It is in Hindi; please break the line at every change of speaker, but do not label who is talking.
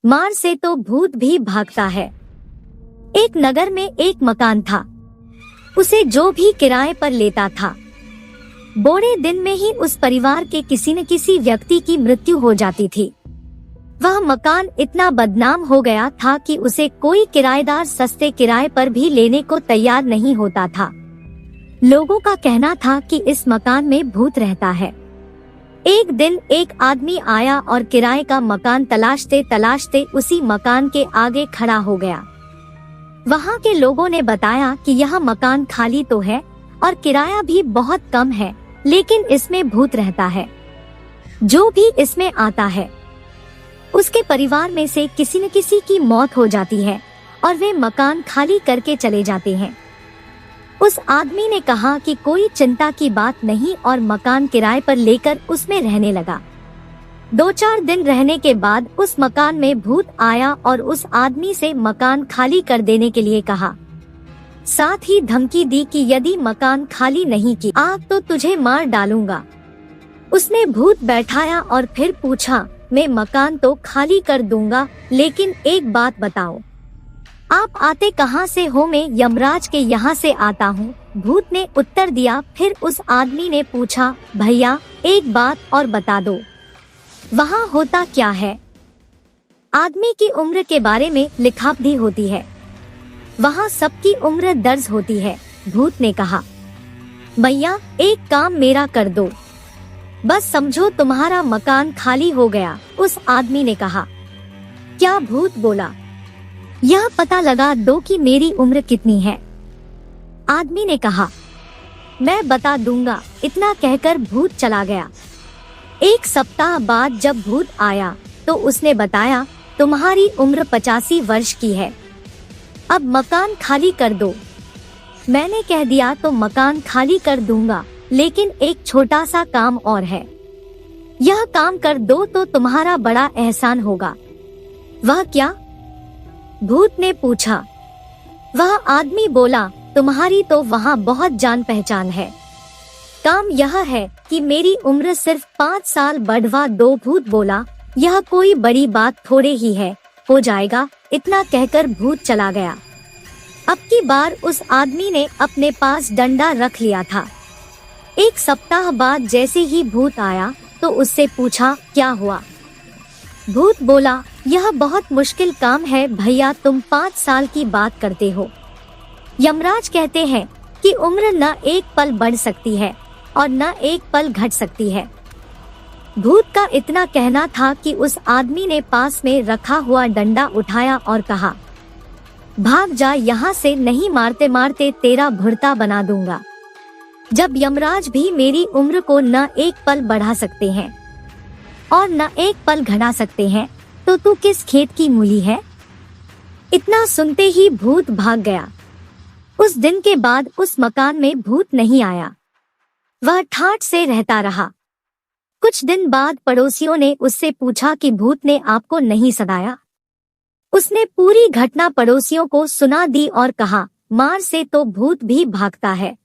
मार से तो भूत भी भागता है। एक नगर में एक मकान था। उसे जो भी किराए पर लेता था, थोड़े दिन में ही उस परिवार के किसी न किसी व्यक्ति की मृत्यु हो जाती थी। वह मकान इतना बदनाम हो गया था कि उसे कोई किराएदार सस्ते किराए पर भी लेने को तैयार नहीं होता था। लोगों का कहना था कि इस मकान में भूत रहता है। एक दिन एक आदमी आया और किराए का मकान तलाशते तलाशते उसी मकान के आगे खड़ा हो गया। वहाँ के लोगों ने बताया कि यह मकान खाली तो है और किराया भी बहुत कम है, लेकिन इसमें भूत रहता है। जो भी इसमें आता है उसके परिवार में से किसी न किसी की मौत हो जाती है और वे मकान खाली करके चले जाते हैं। उस आदमी ने कहा कि कोई चिंता की बात नहीं और मकान किराए पर लेकर उसमें रहने लगा। 2-4 दिन रहने के बाद उस मकान में भूत आया और उस आदमी से मकान खाली कर देने के लिए कहा। साथ ही धमकी दी कि यदि मकान खाली नहीं किया तो तुझे मार डालूंगा। उसने भूत बैठाया और फिर पूछा, मैं मकान तो खाली कर दूंगा, लेकिन एक बात बताओ, आप आते कहाँ से हो? मैं यमराज के यहाँ से आता हूँ, भूत ने उत्तर दिया। फिर उस आदमी ने पूछा, भैया एक बात और बता दो, वहाँ होता क्या है? आदमी की उम्र के बारे में लिखा भी होती है, वहाँ सबकी उम्र दर्ज होती है। भूत ने कहा, भैया एक काम मेरा कर दो, बस समझो तुम्हारा मकान खाली हो गया। उस आदमी ने कहा, क्या? भूत बोला, यह पता लगा दो कि मेरी उम्र कितनी है। आदमी ने कहा, मैं बता दूंगा। इतना कहकर भूत चला गया। 1 सप्ताह बाद जब भूत आया तो उसने बताया, तुम्हारी उम्र 85 वर्ष की है, अब मकान खाली कर दो। मैंने कह दिया तो मकान खाली कर दूंगा, लेकिन एक छोटा सा काम और है, यह काम कर दो तो तुम्हारा बड़ा एहसान होगा। वह क्या? भूत ने पूछा। वह आदमी बोला, तुम्हारी तो वहाँ बहुत जान पहचान है, काम यह है कि मेरी उम्र सिर्फ 5 साल बढ़वा दो। भूत बोला, यह कोई बड़ी बात थोड़े ही है, हो जाएगा। इतना कहकर भूत चला गया। अब की बार उस आदमी ने अपने पास डंडा रख लिया था। 1 सप्ताह बाद जैसे ही भूत आया तो उससे पूछा, क्या हुआ? भूत बोला, यह बहुत मुश्किल काम है भैया, तुम 5 साल की बात करते हो। यमराज कहते हैं कि उम्र न एक पल बढ़ सकती है और न एक पल घट सकती है। भूत का इतना कहना था कि उस आदमी ने पास में रखा हुआ डंडा उठाया और कहा, भाग जा यहाँ से, नहीं मारते मारते तेरा भुर्ता बना दूंगा। जब यमराज भी मेरी उम्र को न एक पल बढ़ा सकते हैं और न एक पल घटा सकते हैं, तो तू किस खेत की मूली है? इतना सुनते ही भूत भाग गया। उस दिन के बाद उस मकान में भूत नहीं आया, वह ठाठ से रहता रहा। कुछ दिन बाद पड़ोसियों ने उससे पूछा कि भूत ने आपको नहीं सताया? उसने पूरी घटना पड़ोसियों को सुना दी और कहा, मार से तो भूत भी भागता है।